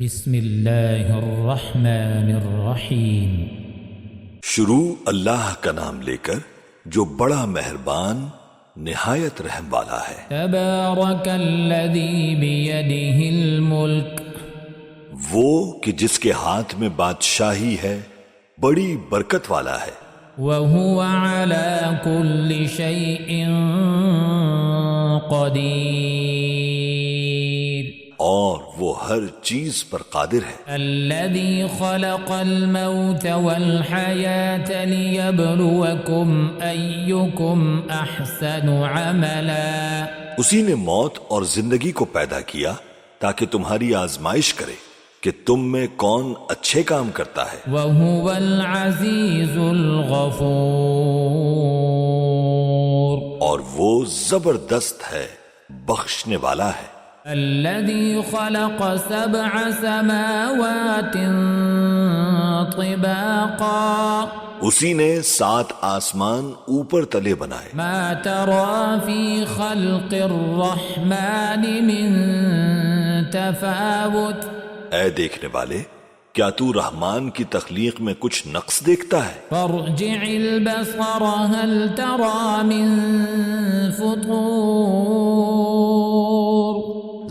بسم اللہ الرحمن الرحیم۔ شروع اللہ کا نام لے کر جو بڑا مہربان نہایت رحم والا ہے۔ تبارک الذی بیدہ الملک، وہ کہ جس کے ہاتھ میں بادشاہی ہے بڑی برکت والا ہے، وہو علی کل شیء قدیر، اور وہ ہر چیز پر قادر ہے۔ الذی خلق الموت والحیاة لیبلوکم ایکم احسن عملا، اسی نے موت اور زندگی کو پیدا کیا تاکہ تمہاری آزمائش کرے کہ تم میں کون اچھے کام کرتا ہے۔ وہو العزیز الغفور، اور وہ زبردست ہے، بخشنے والا ہے۔ الذي خلق سبع سماوات طباقا، اسی نے 7 آسمان اوپر تلے بنائے، ما ترى في خلق الرحمن من تفاوت، اے دیکھنے والے کیا تو رحمان کی تخلیق میں کچھ نقص دیکھتا ہے؟ فارجع البصر هل ترى من فطور،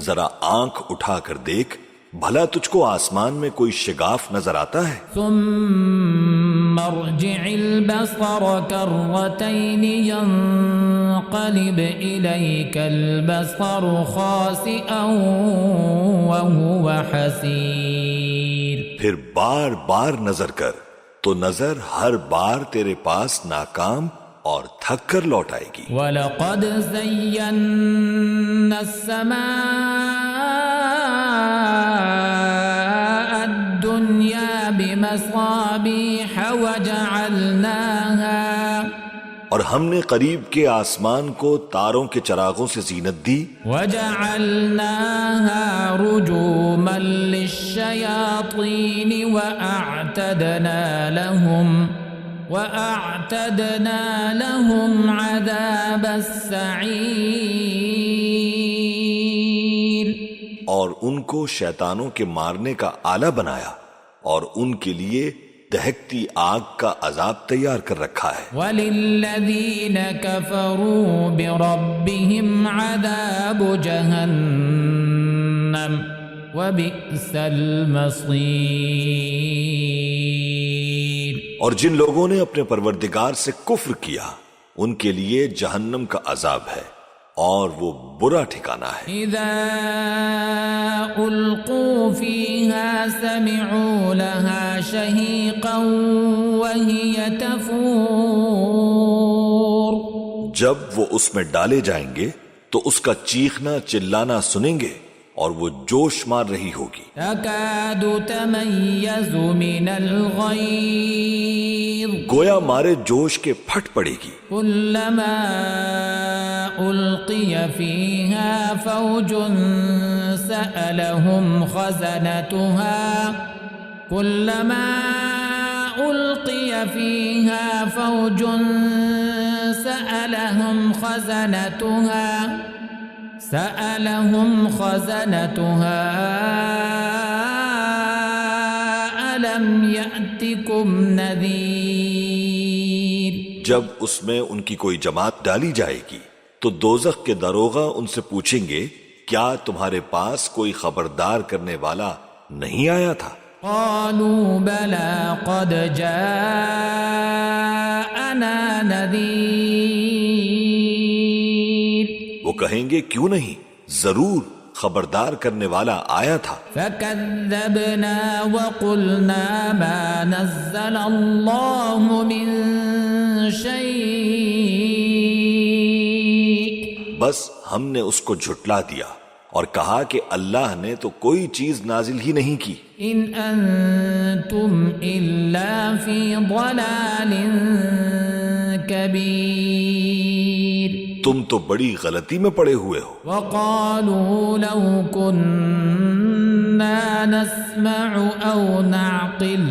ذرا آنکھ اٹھا کر دیکھ بھلا تجھ کو آسمان میں کوئی شگاف نظر آتا ہے؟ ثم ارجع البصر كرتين ينقلب إليك البصر خاسئا وهو حسير، پھر بار بار نظر کر تو نظر ہر بار تیرے پاس ناکام اور تھک کر لوٹ آئے گی۔ وَلَقَدْ زَيَّنَّا السَّمَاءَ الدُّنْيَا بِمَصَابِيحَ وَجَعَلْنَاهَا، اور ہم نے قریب کے آسمان کو تاروں کے چراغوں سے زینت دی، وَجَعَلْنَاهَا رُجُومًا لِلشَّيَاطِينِ وَأَعْتَدْنَا لَهُمْ عَذَابَ السَّعِيرِ، اور ان کو شیطانوں کے مارنے کا آلہ بنایا اور ان کے لیے دہکتی آگ کا عذاب تیار کر رکھا ہے۔ وَلِلَّذِينَ كَفَرُوا بِرَبِّهِمْ عَذَابُ جَهَنَّمَ وَبِئْسَ الْمَصِيرُ، اور جن لوگوں نے اپنے پروردگار سے کفر کیا ان کے لیے جہنم کا عذاب ہے اور وہ برا ٹھکانہ ہے۔ اذا القوا فيها سمعوا لها شهيقا وهي تفور، جب وہ اس میں ڈالے جائیں گے تو اس کا چیخنا چلانا سنیں گے اور وہ جوش مار رہی ہوگی۔ تكاد تميز من الغيظ، گویا مارے جوش کے پھٹ پڑے گی۔ كلما ألقي فيها فوج سألهم خزنتها، كلما ألقي فيها فوج سألهم خزنتها ألم يأتكم نذير، جب اس میں ان کی کوئی جماعت ڈالی جائے گی تو دوزخ کے داروغہ ان سے پوچھیں گے کیا تمہارے پاس کوئی خبردار کرنے والا نہیں آیا تھا؟ قالوا بلى قد جاءنا نذير، وہ کہیں گے کیوں نہیں، ضرور خبردار کرنے والا آیا تھا۔ فكذبنا وقلنا ما نزل الله من شيء، بس ہم نے اس کو جھٹلا دیا اور کہا کہ اللہ نے تو کوئی چیز نازل ہی نہیں کی۔ ان انتم الا فی ضلال کبیر، تم تو بڑی غلطی میں پڑے ہوئے ہو۔ وقالوا لو كنا نسمع او نعقل،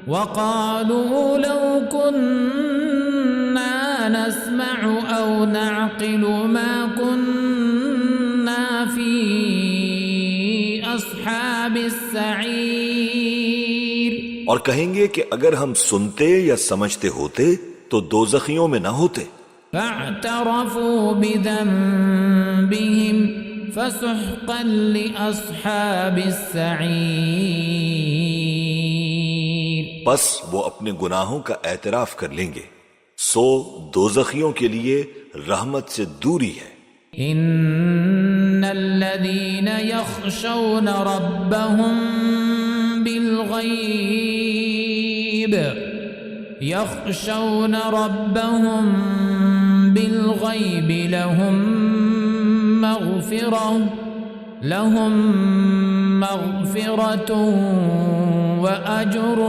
وقالوا لو كنا نسمع او نعقل ما كنا في اصحاب السعير اور کہیں گے کہ اگر ہم سنتے یا سمجھتے ہوتے تو دوزخیوں میں نہ ہوتے. فاعترفوا بذنبهم فسحقا لأصحاب السعير. بس وہ اپنے گناہوں کا اعتراف کر لیں گے، سو دوزخیوں کے لیے رحمت سے دوری ہے. ان الذين يخشون ربهم بالغيب لهم مغفرة وأجر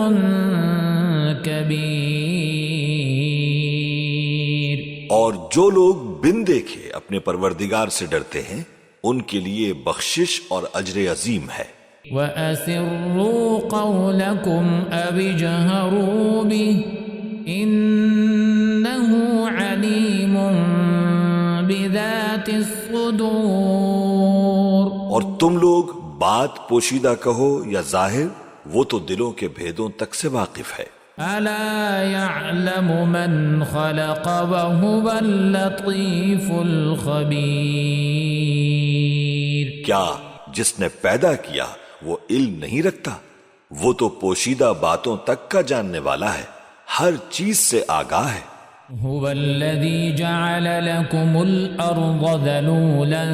كبير. اور جو لوگ بن دیکھے اپنے پروردگار سے ڈرتے ہیں ان کے لیے بخشش اور اجر عظیم ہے. وَأَسِرُّوا قَوْلَكُمْ أَوِ اجْهَرُوا بِهِ إِنَّهُ عَلِيمٌ بِذَاتِ الصُّدُورِ. اور تم لوگ بات پوشیدہ کہو یا ظاہر، وہ تو دلوں کے بھیدوں تک سے واقف ہے. أَلَا يَعْلَمُ مَنْ خَلَقَ وَهُوَ اللَّطِيفُ الْخَبِيرُ. کیا جس نے پیدا کیا وہ علم نہیں رکھتا؟ وہ تو پوشیدہ باتوں تک کا جاننے والا ہے، ہر چیز سے آگاہ ہے. هو الذي جعل لكم الأرض ذلولا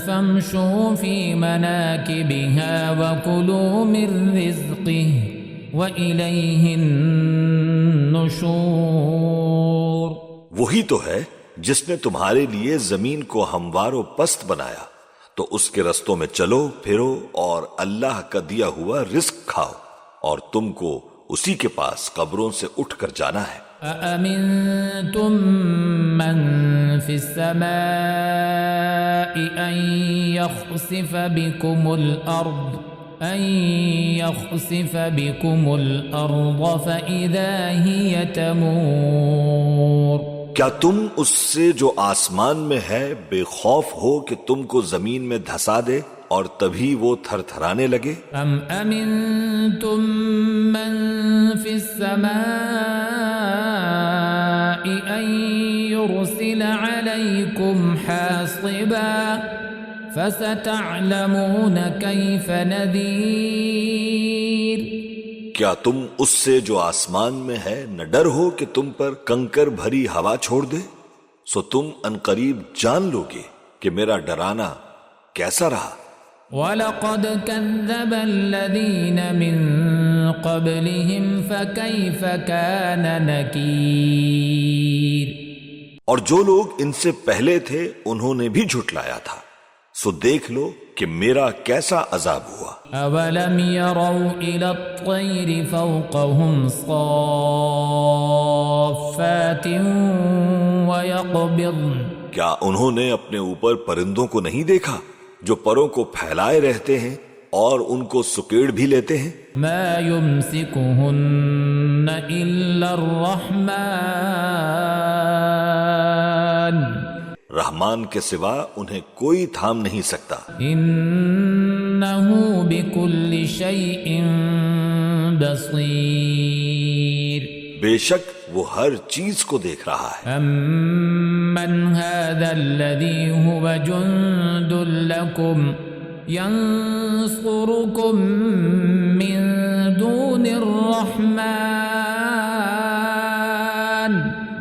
فامشوا في مناكبها وكلوا من رزقه وإليه النشور. وہی تو ہے جس نے تمہارے لیے زمین کو ہموار و پست بنایا، تو اس کے رستوں میں چلو پھرو اور اللہ کا دیا ہوا رزق کھاؤ، اور تم کو اسی کے پاس قبروں سے اٹھ کر جانا ہے. أَأَمِنْتُمْ مَنْ فِي السَّمَاءِ أَنْ يَخْسِفَ بِكُمُ الْأَرْضَ فَإِذَا هِيَ تَمُورُ. کیا تم اس سے جو آسمان میں ہے بے خوف ہو کہ تم کو زمین میں دھسا دے اور تبھی وہ تھر تھرانے لگے؟ ام امنتم من فی السماء ان يرسل علیکم حاصبا فستعلمون کیف نذیر. کیا تم اس سے جو آسمان میں ہے نہ ڈر ہو کہ تم پر کنکر بھری ہوا چھوڑ دے؟ سو تم انقریب جان لو گے کہ میرا ڈرانا کیسا رہا. وَلَقَدْ كَذَّبَ الَّذِينَ مِن قَبْلِهِمْ فَكَيْفَ كَانَ نَكِيرٌ. اور جو لوگ ان سے پہلے تھے انہوں نے بھی جھٹلایا تھا، سو دیکھ لو کہ میرا کیسا عذاب ہوا. أَوَلَمْ يَرَوْا إِلَى الطَّيْرِ فَوْقَهُمْ صَافَّاتٍ وَيَقْبِضْنَ. کیا انہوں نے اپنے اوپر پرندوں کو نہیں دیکھا جو پروں کو پھیلائے رہتے ہیں اور ان کو سکیڑ بھی لیتے ہیں؟ مَا يُمْسِكُهُنَّ إِلَّا الرَّحْمَنُ. رحمان کے سوا انہیں کوئی تھام نہیں سکتا. انہو بکل شیء بصیر. بے شک وہ ہر چیز کو دیکھ رہا ہے. امن هذا الذی هو جند لکم ینصرکم من دون الرحمن.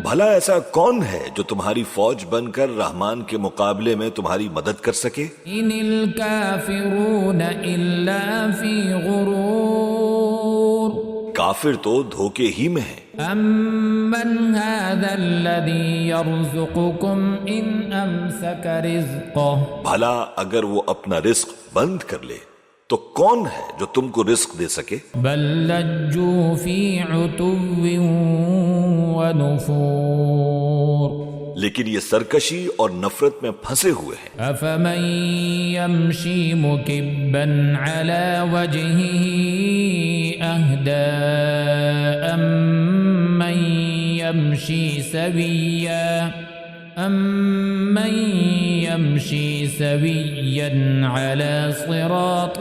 بھلا ایسا کون ہے جو تمہاری فوج بن کر رحمان کے مقابلے میں تمہاری مدد کر سکے؟ ان الکافرون الا فی غرور. کافر تو دھوکے ہی میں ہیں. امن هذا الذی یرزقکم ان امسک رزقہ. بھلا اگر وہ اپنا رزق بند کر لے تو کون ہے جو تم کو رزق دے سکے؟ بل لجوا فی عتو ونفور. لیکن یہ سرکشی اور نفرت میں پھنسے ہوئے ہیں. افمن یمشی مکبا علی وجہہ اہدی امن یمشی سویا أَمَّن يَمْشِي سَوِيًّا عَلَى صِرَاطٍ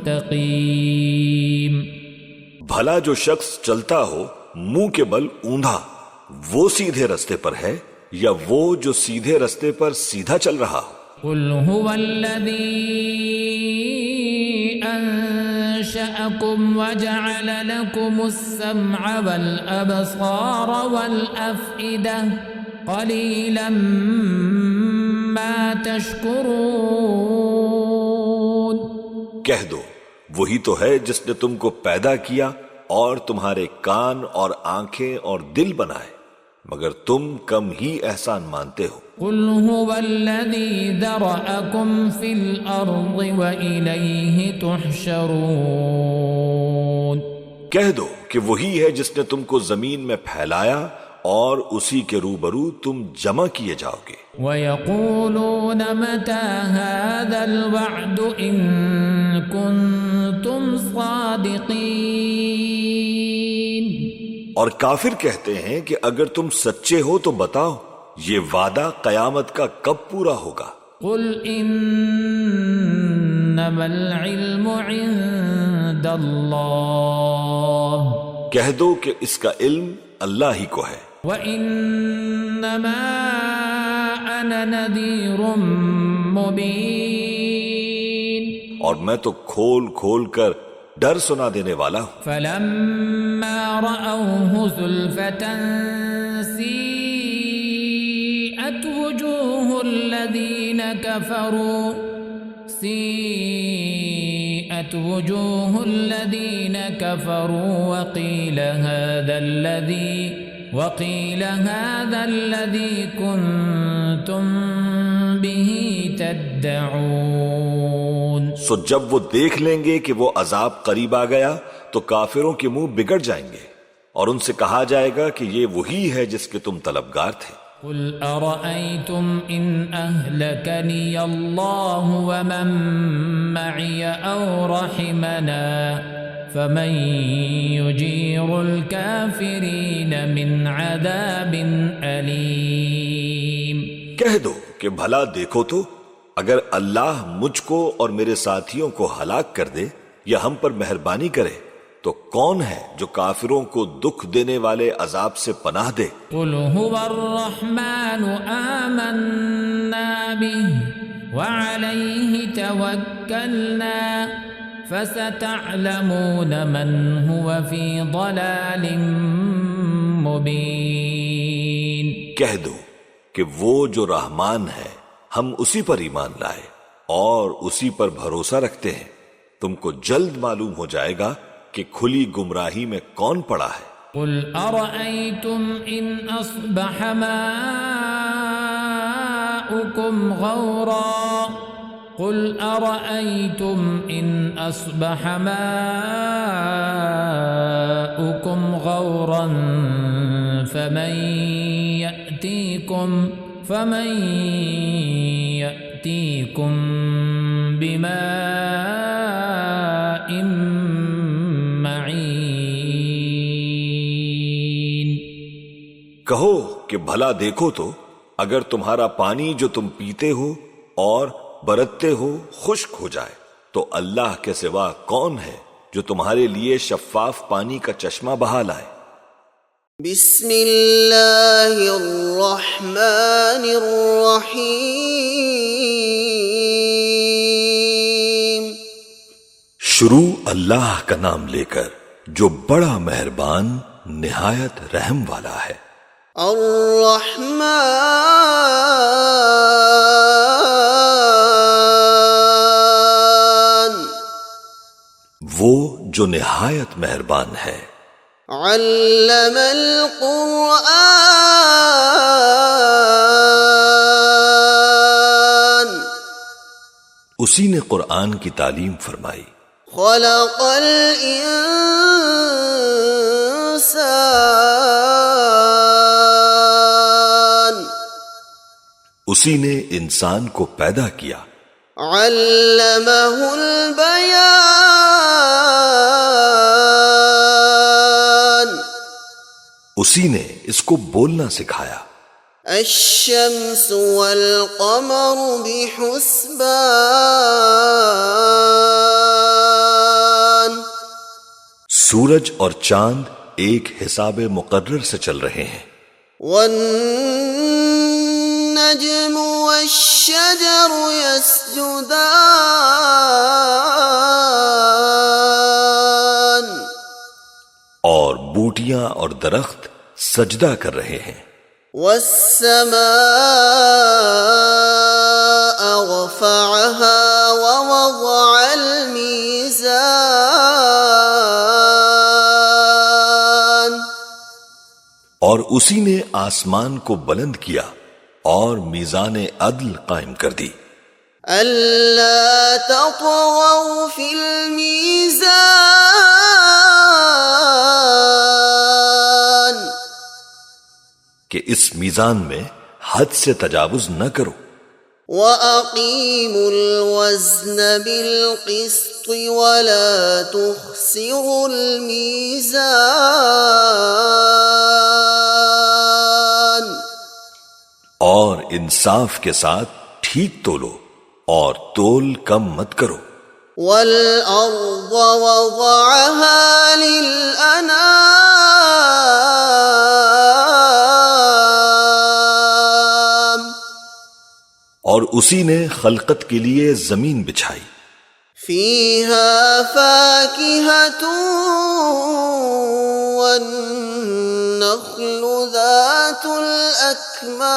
مستقيم. بھلا جو شخص چلتا ہو منہ کے بل اوندھا، وہ سیدھے رستے پر ہے یا وہ جو سیدھے رستے پر سیدھا چل رہا ہو؟ قل هو الذي أنشأكم وجعل لكم السمع والأبصار والأفئدة قليلا ما تشكرون. کہہ دو وہی تو ہے جس نے تم کو پیدا کیا اور تمہارے کان اور آنکھیں اور دل بنائے، مگر تم کم ہی احسان مانتے ہو. قل هو الذي ذرأكم في الأرض وإليه تحشرون. کہہ دو کہ وہی ہے جس نے تم کو زمین میں پھیلایا اور اسی کے روبرو تم جمع کیے جاؤ گے. وَيَقُولُونَ مَتَى هَذَا الْوَعْدُ إِن كُنتُمْ صَادِقِينَ. اور کافر کہتے ہیں کہ اگر تم سچے ہو تو بتاؤ یہ وعدہ قیامت کا کب پورا ہوگا؟ قُلْ إِنَّمَا الْعِلْمُ عِندَ اللَّهِ. کہہ دو کہ اس کا علم اللہ ہی کو ہے. وَإِنَّمَا أَنَا نَذِيرٌ مُبِينٌ. اور میں تو کھول کھول کر ڈر سنا دینے والا ہوں. فَلَمَّا رَأَوْهُ زُلْفَةً سِيئَتْ وُجُوهُ الَّذِينَ كَفَرُوا وَقِيلَ هَذَا الَّذِي كُنتُم بِهِ تَدَّعُونَ. سو جب وہ دیکھ لیں گے کہ وہ عذاب قریب آ گیا تو کافروں کے منہ بگڑ جائیں گے اور ان سے کہا جائے گا کہ یہ وہی ہے جس کے تم طلبگار تھے. قُلْ أَرَأَيْتُمْ إِنْ أَهْلَكَنِيَ اللَّهُ وَمَن مَّعِيَ أَوْ رَحِمَنَا فَمَن يُجِيرُ الْكَافِرِينَ مِنْ عَذَابٍ أَلِيمٍ. کہہ دو کہ بھلا دیکھو تو اگر اللہ مجھ کو اور میرے ساتھیوں کو ہلاک کر دے یا ہم پر مہربانی کرے تو کون ہے جو کافروں کو دکھ دینے والے عذاب سے پناہ دے؟ قُلْ هُوَ الرَّحْمَنُ آمَنَّا بِهِ وَعَلَيْهِ تَوَكَّلْنَا فَسَتَعْلَمُونَ مَنْ هُوَ فِي ضَلَالٍ مُبِينٍ. کہہ دو کہ وہ جو رحمان ہے ہم اسی پر ایمان لائے اور اسی پر بھروسہ رکھتے ہیں، تم کو جلد معلوم ہو جائے گا کہ کھلی گمراہی میں کون پڑا ہے. قُلْ أَرَأَيْتُمْ إِنْ أَصْبَحَ مَاؤُكُمْ غَوْرًا فَمَن يَأْتِيكُم بِمَاءٍ معین. کہو کہ بھلا دیکھو تو اگر تمہارا پانی جو تم پیتے ہو اور برتتے ہو خشک ہو جائے تو اللہ کے سوا کون ہے جو تمہارے لیے شفاف پانی کا چشمہ بہا لائے. بسم اللہ الرحمن الرحیم. شروع اللہ کا نام لے کر جو بڑا مہربان نہایت رحم والا ہے. الرحمن وہ جو نہایت مہربان ہے. علم القرآن اسی نے قرآن کی تعلیم فرمائی. خلق الانسان اسی نے انسان کو پیدا کیا. علمہ البیان اسی نے اس کو بولنا سکھایا. الشمس والقمر بحسبان سورج اور چاند ایک حساب مقرر سے چل رہے ہیں. والنجم والشجر يسجدان اور بوٹیاں اور درخت سجدہ کر رہے ہیں. والسماء رفعها ووضع الميزان اور اسی نے آسمان کو بلند کیا اور میزان عدل قائم کر دی. ألا تطغوا في الميزان کہ اس میزان میں حد سے تجاوز نہ کرو. وَأَقِيمُوا الْوَزْنَ بِالْقِسْطِ وَلَا تُخْسِرُوا الْمِيزَانَ اور انصاف کے ساتھ ٹھیک تولو اور تول کم مت کرو. وَالْأَرْضَ وَضَعَهَا لِلْأَنَامِ اور اسی نے خلقت کے لیے زمین بچھائی. فِيهَا فَاكِهَةٌ وَالنَّخْلُ ذَاتُ الْأَكْمَامِ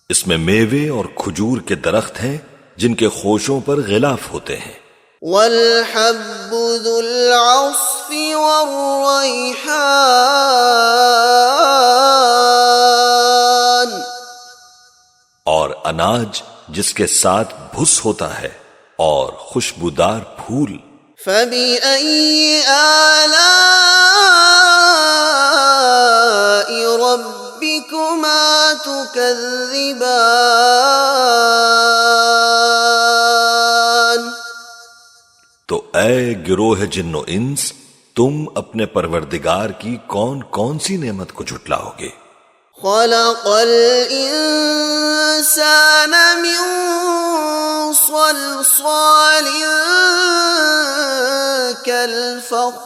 اس میں میوے اور کھجور کے درخت ہیں جن کے خوشوں پر غلاف ہوتے ہیں. وَالْحَبُّ ذُو الْعَصْفِ وَالرَّيْحَانِ اور اناج جس کے ساتھ بھس ہوتا ہے اور خوشبودار پھول. فَبِأَيِّ آلَاءِ رَبِّكُمَا تُكَذِّبَانِ تو اے گروہ جن و انس، تم اپنے پروردگار کی کون کون سی نعمت کو جھٹلاؤ گے؟ خَلَقَ الْإِنسَانَ مِنْ صَلْصَالٍ كَالْفَخَّارِ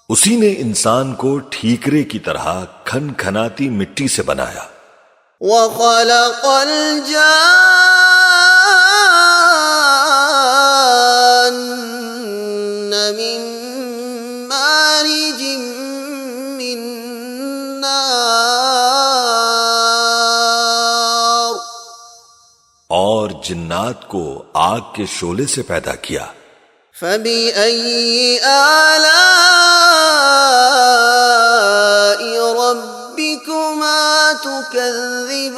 اسی نے انسان کو ٹھیکرے کی طرح کھن کھناتی مٹی سے بنایا. وَخَلَقَ الْجَانَّ مِن مَّارِجٍ مِّن نَّارٍ اور جنات کو آگ کے شعلے سے پیدا کیا. فَبِأَيِّ آلَاءِ رَبِّكُمَا تُكَذِّبَانِ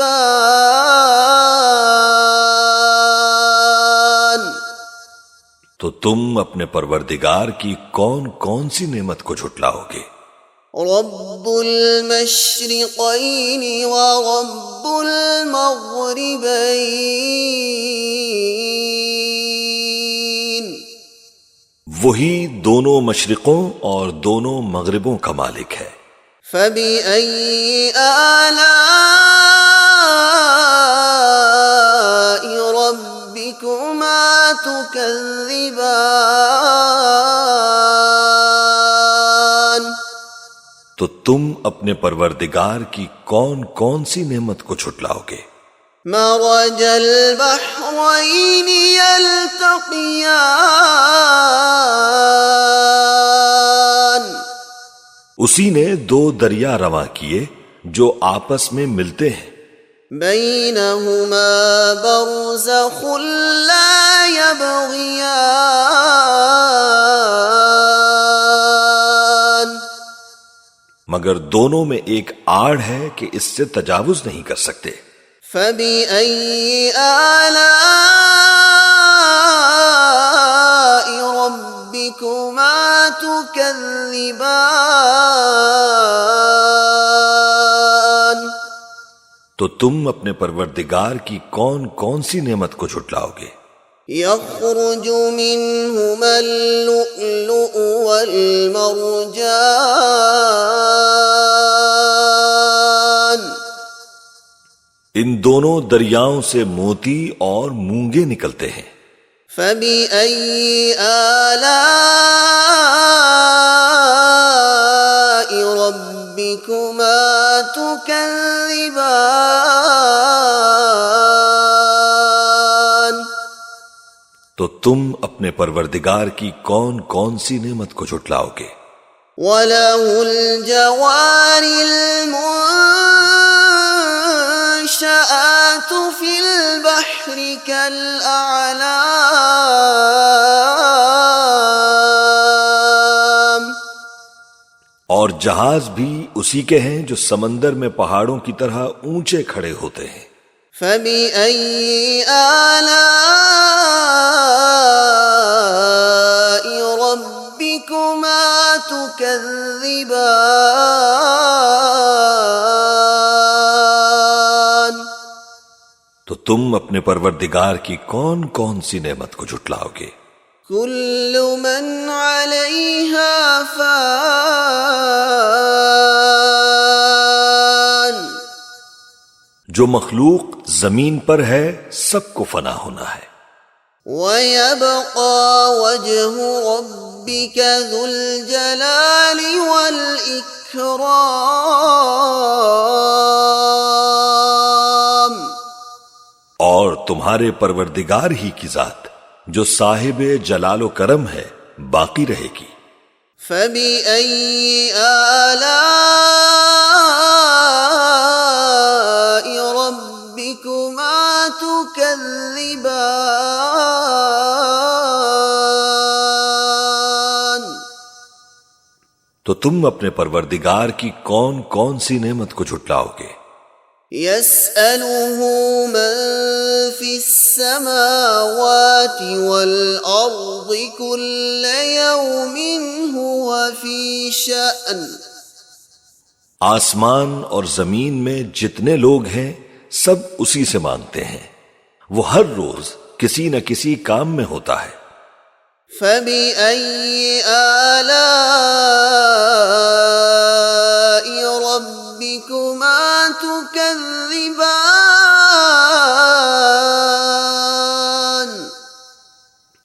تو تم اپنے پروردگار کی کون کون سی نعمت کو جھٹلاؤ گے؟ رب المشرقین ورب المغربین وہی دونوں مشرقوں اور دونوں مغربوں کا مالک ہے. فَبِأَيِّ آلَاءِ رَبِّكُمَا تُكَذِّبَانِ تو تم اپنے پروردگار کی کون کون سی نعمت کو جھٹلاؤ گے؟ مرج البحرین یلتقیان اسی نے دو دریا رواں کیے جو آپس میں ملتے ہیں. بینہما برزخ لا یبغیان مگر دونوں میں ایک آڑ ہے کہ اس سے تجاوز نہیں کر سکتے. فَبِأَيِّ آلَاءِ رَبِّكُمَا تُكَذِّبَانِ تو تم اپنے پروردگار کی کون کون سی نعمت کو جھٹلاؤ گے؟ يخرج منهما اللؤلؤ والمرجان ان دونوں دریاؤں سے موتی اور مونگے نکلتے ہیں. فبأي آلاء ربكما تكذبان. تو تم اپنے پروردگار کی کون کون سی نعمت کو جھٹلاؤ گے؟ وَلَهُ الْجَوَارِ الْمُنشَآتُ فِي الْبَحْرِ كَالْأَعْلَامِ. اور جہاز بھی اسی کے ہیں جو سمندر میں پہاڑوں کی طرح اونچے کھڑے ہوتے ہیں. فَبِأَيِّ آلَاءِ رَبِّكُمَا تُكَذِّبَانِ. تو تم اپنے پروردگار کی کون کون سی نعمت کو جھٹلاؤ گے؟ كُلُّ مَنْ عَلَيْهَا فَانٍ. جو مخلوق زمین پر ہے سب کو فنا ہونا ہے. وَيَبْقَى وَجْهُ رَبِّكَ ذُو الْجَلَالِ وَالْإِكْرَامِ. اور تمہارے پروردگار ہی کی ذات جو صاحب جلال و کرم ہے باقی رہے گی. فَبِأَيِّ آلَاءِ رَبِّكُمَا تُكَذِّبَانِ. تو تم اپنے پروردگار کی کون کون سی نعمت کو جھٹلاؤ گے؟ يَسْأَلُهُ مَن فِي السَّمَاوَاتِ وَالْأَرْضِ كُلَّ يَوْمٍ هُوَ فِي شَأْنٍ. آسمان اور زمین میں جتنے لوگ ہیں سب اسی سے مانگتے ہیں. وہ ہر روز کسی نہ کسی کام میں ہوتا ہے. فَبِأَيِّ آلَاءِ رَبِّكُمَا تُكَذِّبَانِ.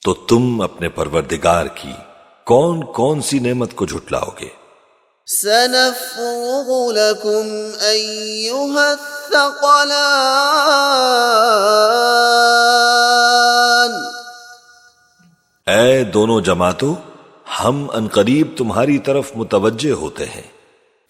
تو تم اپنے پروردگار کی کون کون سی نعمت کو جھٹلاؤ گے؟ سَنَفْرُغُ لَكُمْ أَيُّهَ الثَّقَلَانِ. اے دونوں جماعتوں ہم انقریب تمہاری طرف متوجہ ہوتے ہیں.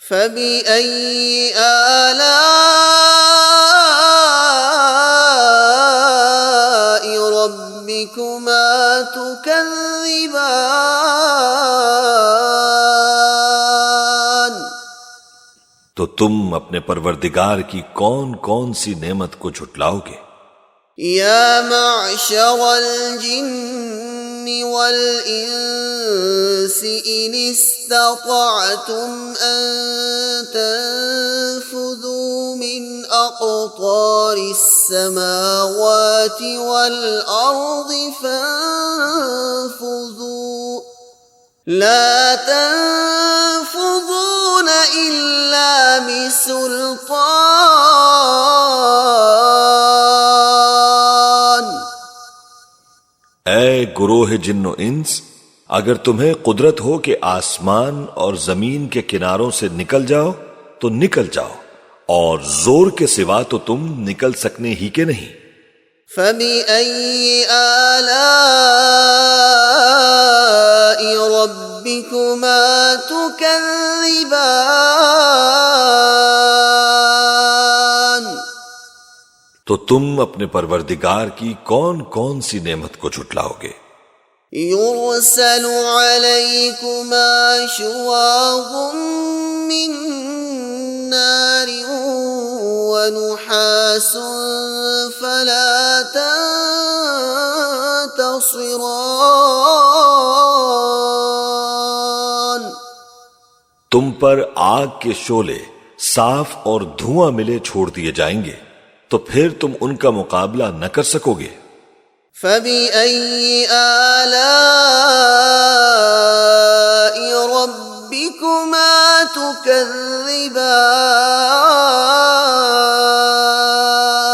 فَبِأَيِّ آلَاءِ رَبِّكُمَا تُكَذِّبَانِ. تو تم اپنے پروردگار کی کون کون سی نعمت کو جھٹلاؤ گے؟ یا معشر الجن والإنس إن استطعتم أن تنفذوا من أقطار السماوات والأرض فانفذوا لا تنفذون إلا بسلطان. اے گروہ جن و انس اگر تمہیں قدرت ہو کہ آسمان اور زمین کے کناروں سے نکل جاؤ تو نکل جاؤ اور زور کے سوا تو تم نکل سکنے ہی کے نہیں. فَبِأَيِّ آلَاءِ رَبِّكُمَا تُكَذِّبَانِ. تو تم اپنے پروردگار کی کون کون سی نعمت کو جھٹلاؤ گے؟ يُرْسَلُ عَلَيْكُمَا شُوَاظٌ مِّن نَّارٍ وَنُحَاسٌ فَلَا تَنتَصِرَانِ. تم پر آگ کے شعلے صاف اور دھواں ملے چھوڑ دیے جائیں گے تو پھر تم ان کا مقابلہ نہ کر سکو گے. فَبِأَيِّ آلَاءِ رَبِّكُمَا تُكَذِّبَانِ.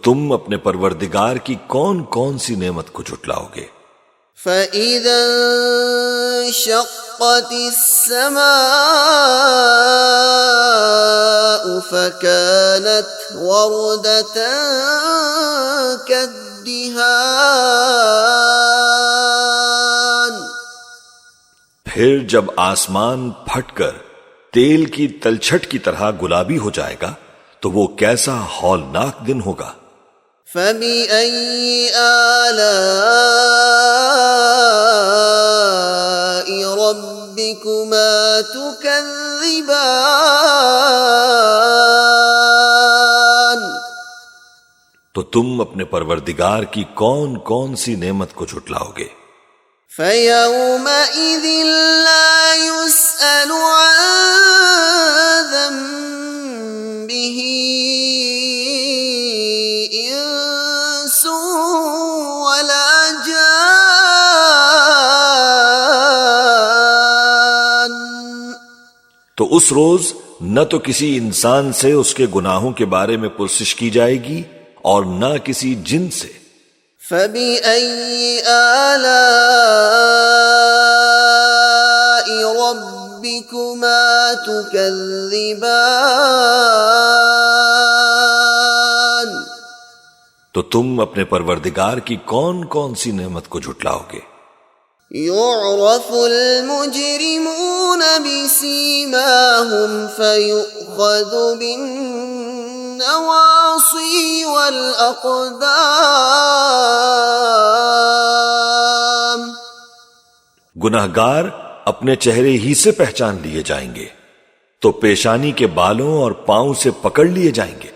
تم اپنے پروردگار کی کون کون سی نعمت کو جھٹلاؤ گے؟ فَإِذَا انشَقَّتِ السَّمَاءُ فَكَانَتْ وَرْدَةً كَالدِّهَانِ پھر جب آسمان پھٹ کر تیل کی تلچھٹ کی طرح گلابی ہو جائے گا تو وہ کیسا ہولناک دن ہوگا۔ فَبِأَيِّ آلَاءِ رَبِّكُمَا تُكَذِّبَانِ تو تم اپنے پروردگار کی کون کون سی نعمت کو جھٹلاؤ گے؟ فَيَوْمَئِذٍ لَا يُسْأَلُ عَن ذَنبِهِ إِنسٌ وَلَا جَانٌّ تو اس روز نہ تو کسی انسان سے اس کے گناہوں کے بارے میں پرسش کی جائے گی اور نہ کسی جن سے۔ فَبِأَيِّ آلَاءِ رَبِّكُمَا تُكَذِّبَانِ تو تم اپنے پروردگار کی کون کون سی نعمت کو جھٹلاؤ گے؟ يُعْرَفُ الْمُجْرِمُونَ بِسِيمَاهُمْ فَيُؤْخَذُ بِالنَّوَاصِي وَالْأَقْدَامِ گناہگار اپنے چہرے ہی سے پہچان لیے جائیں گے تو پیشانی کے بالوں اور پاؤں سے پکڑ لیے جائیں گے۔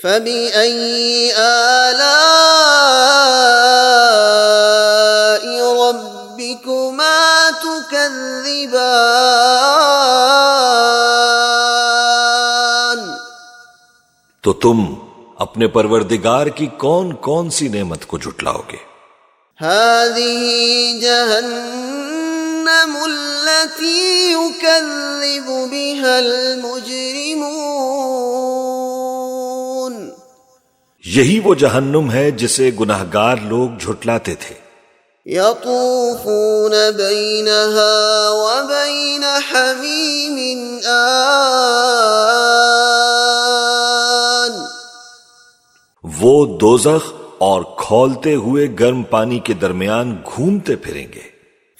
فَبِأَيِّ آلَاءِ رَبِّكُمَا تُكَذِّبَانِ تو تم اپنے پروردگار کی کون کون سی نعمت کو جھٹلاؤ گے؟ هَذِهِ جَهَنَّمُ الَّتِي يُكَذِّبُ بِهَا الْمُجْرِمُونَ یہی وہ جہنم ہے جسے گناہگار لوگ جھٹلاتے تھے۔ يَطُوفُونَ بَيْنَهَا وَبَيْنَ حَمِيمٍ آنٍ وہ دوزخ اور کھولتے ہوئے گرم پانی کے درمیان گھومتے پھریں گے۔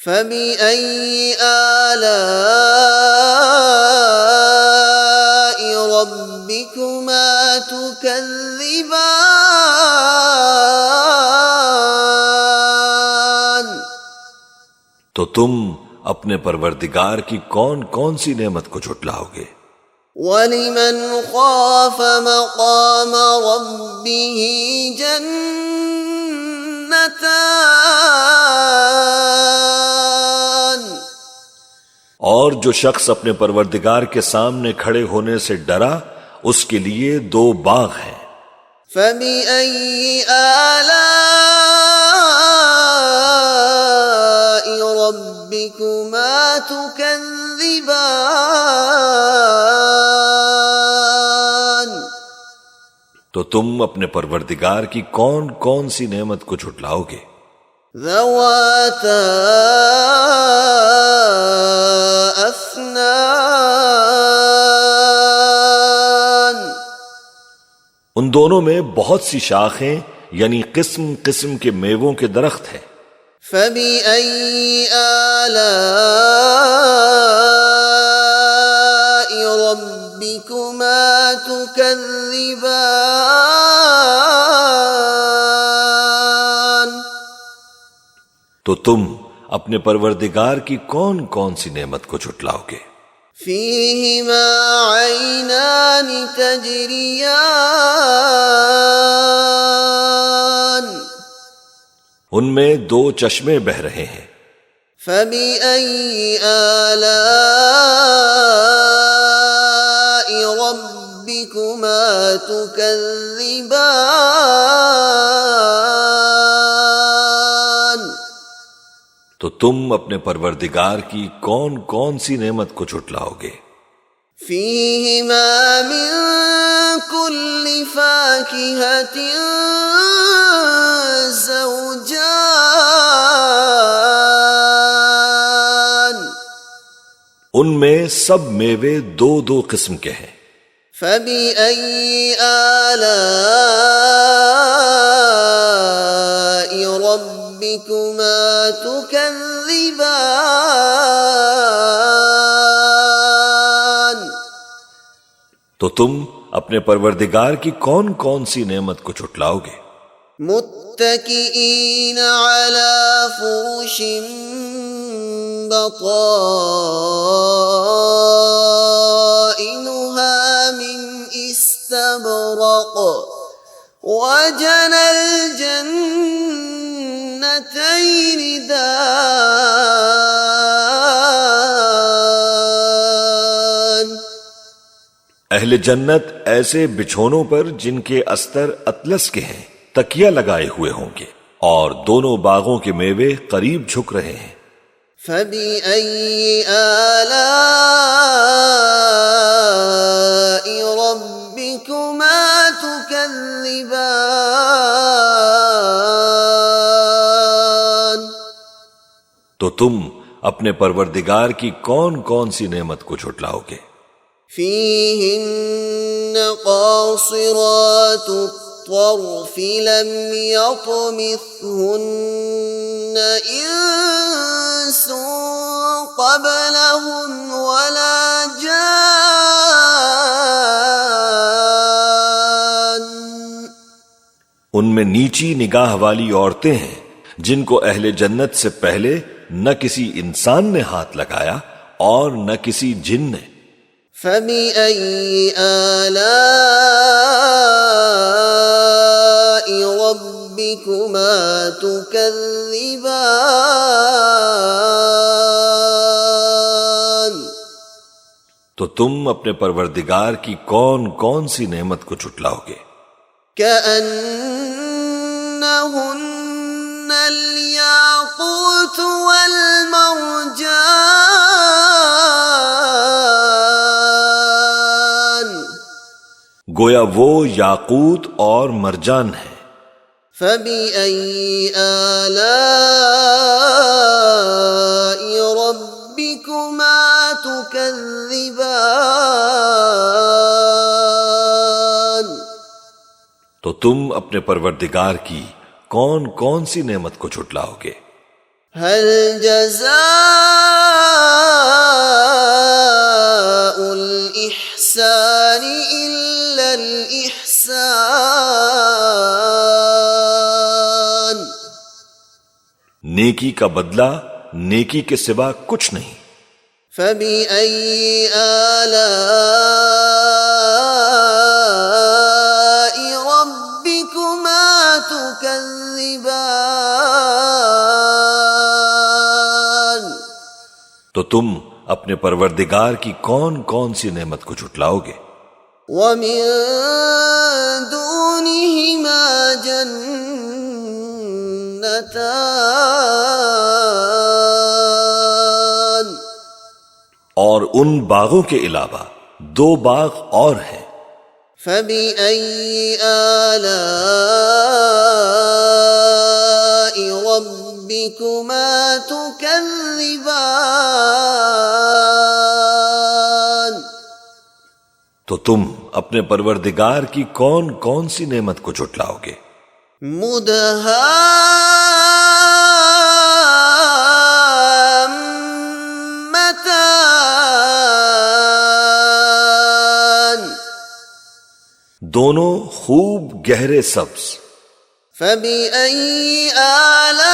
فَبِأَيِّ آلَاءِ رَبِّكُمَا تُكَذِّبَانِ تو تم اپنے پروردگار کی کون کون سی نعمت کو جھٹلاؤ گے؟ وَلِمَنْ خَافَ مَقَامَ رَبِّهِ جَنَّتَانِ اور جو شخص اپنے پروردگار کے سامنے کھڑے ہونے سے ڈرا اس کے لیے دو باغ ہیں۔ فَبِأَيِّ آلَاءِ رَبِّكُمَا تُكَذِّبَانِ تو تم اپنے پروردگار کی کون کون سی نعمت کو جھٹلاؤ گے؟ ذَوَاتَا أَفْنَانٍ ان دونوں میں بہت سی شاخیں یعنی قسم قسم کے میووں کے درخت ہیں۔ فَبِأَيِّ آلَاءِ رَبِّكُمَا تُكَذِّبَانِ تو تم اپنے پروردگار کی کون کون سی نعمت کو جھٹلاؤ گے؟ فِيهِمَا عَيْنَانِ تَجْرِيَانِ ان میں دو چشمے بہ رہے ہیں۔ فَبِأَيِّ آلَاءِ رَبِّكُمَا تُكَذِّبَانِ تو تم اپنے پروردگار کی کون کون سی نعمت کو جھٹلاؤ گے؟ فيهما من كل فاكهة زوجان ان میں سب میوے دو دو قسم کے ہیں. فبأي آلاء ربكما تكذبان تو تم اپنے پروردگار کی کون کون سی نعمت کو جھٹلاؤ گے؟ متكئين على فرش بطائنها من استبرق وجنى الجنتين دان اہل جنت ایسے بچھونوں پر جن کے استر اطلس کے ہیں تکیہ لگائے ہوئے ہوں گے، اور دونوں باغوں کے میوے قریب جھک رہے ہیں. فبأي آلاء ربكما تكذبان تو تم اپنے پروردگار کی کون کون سی نعمت کو جھٹلاؤ گے؟ فيهن قاصرات الطرف لم يطمثهن إنس قبلهم ولا جان ان میں نیچی نگاہ والی عورتیں ہیں جن کو اہل جنت سے پہلے نہ کسی انسان نے ہاتھ لگایا اور نہ کسی جن نے. فبأي آلاء ربكما تكذبان تو تم اپنے پروردگار کی کون کون سی نعمت کو جھٹلاؤ گے؟ كأنهن الياقوت والمرجان گویا وہ یاقوت اور مرجان ہے. فبأي آلاء ربكما تكذبان تو تم اپنے پروردگار کی کون کون سی نعمت کو جھٹلاؤ گے؟ هل جزاء الإحسان إلا الإحسان نیکی کا بدلہ نیکی کے سوا کچھ نہیں. فبأي آلاء ربكما تكذبان تو تم اپنے پروردگار کی کون کون سی نعمت کو جھٹلاؤ گے؟ ومن دونهما جنتان اور ان باغوں کے علاوہ دو باغ اور ہیں. فبأي آلاء ربكما تكذبان تو تم اپنے پروردگار کی کون کون سی نعمت کو جھٹلاؤ گے؟ مدهامتان دونوں خوب گہرے سبز. فبأي آلاء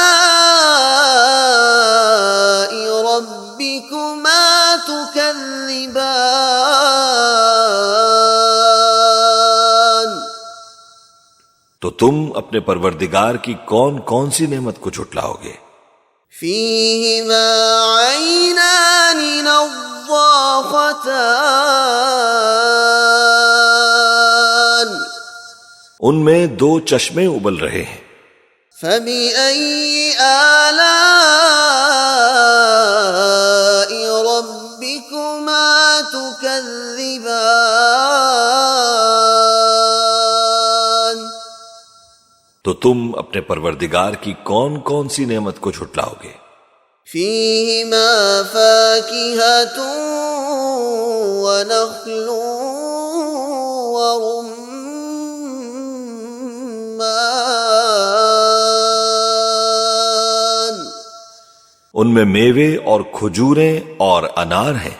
ربكما تكذبان تو تم اپنے پروردگار کی کون کون سی نعمت کو جھٹلاؤ گے؟ فيهما عينان نضاختان ان میں دو چشمے ابل رہے ہیں. فبأي آلاء ربكما تكذبان تو تم اپنے پروردگار کی کون کون سی نعمت کو جھٹلاؤ گے؟ فیہما فاکہۃ ونخل ورمان، ان میں میوے اور کھجوریں اور انار ہیں۔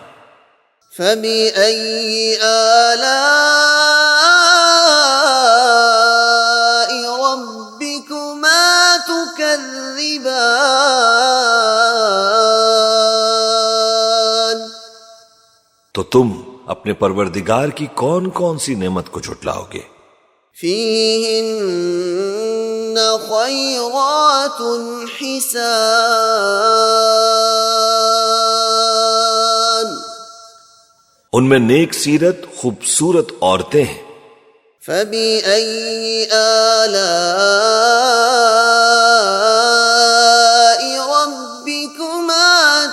فبأي آلاء ربكما تكذبان، تو تم اپنے پروردگار کی کون کون سی نعمت کو جھٹلاؤ گے؟ فیہن خیرات حسان، ان میں نیک سیرت خوبصورت عورتیں ہیں۔ فبأي آلاء ربكما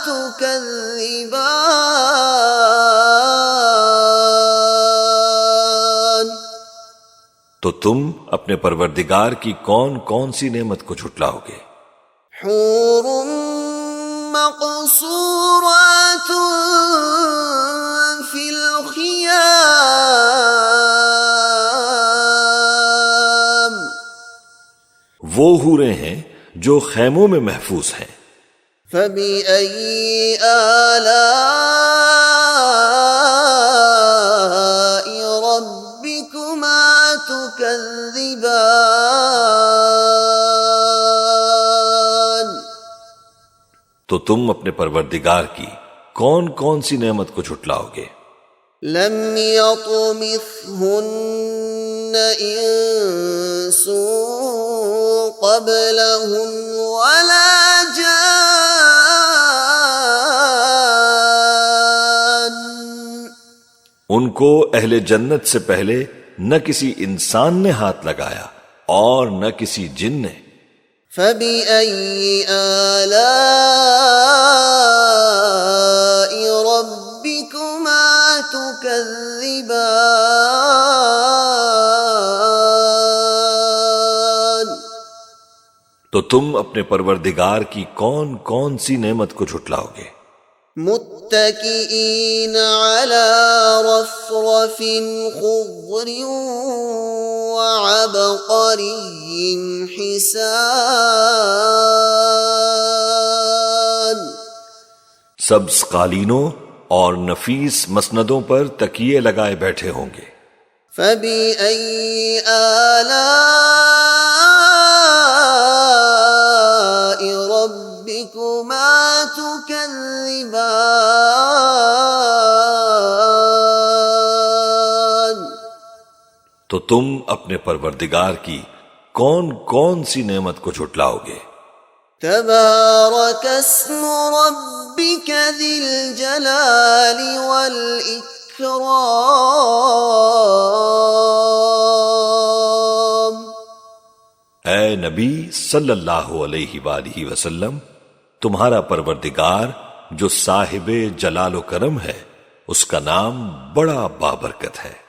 تكذبان، تو تم اپنے پروردگار کی کون کون سی نعمت کو جھٹلاؤ گے؟ حور مقصورات فی الخیام، وہ حوریں ہیں جو خیموں میں محفوظ ہیں۔ فبأي آلاء ربكما تكذبان، تو تم اپنے پروردگار کی کون کون سی نعمت کو جھٹلاؤ گے؟ لم يطمثهن انس قبلهم ولا جان، ان کو اہل جنت سے پہلے نہ کسی انسان نے ہاتھ لگایا اور نہ کسی جن نے۔ فبأي آلاء ربكما تكذبان، تو تم اپنے پروردگار کی کون کون سی نعمت کو جھٹلاؤ گے؟ متكئين على رفرف خضر وعبقري حسان، سبز قالینوں اور نفیس مسندوں پر تکیے لگائے بیٹھے ہوں گے۔ فبأي آلاء ربكما تكذبان، تو تم اپنے پروردگار کی کون کون سی نعمت کو جھٹلاؤ گے؟ تبارك اسم ربك ذي الجلال والإكرام، اے نبی صلی اللہ علیہ وآلہ وسلم، تمہارا پروردگار جو صاحب جلال و کرم ہے، اس کا نام بڑا بابرکت ہے۔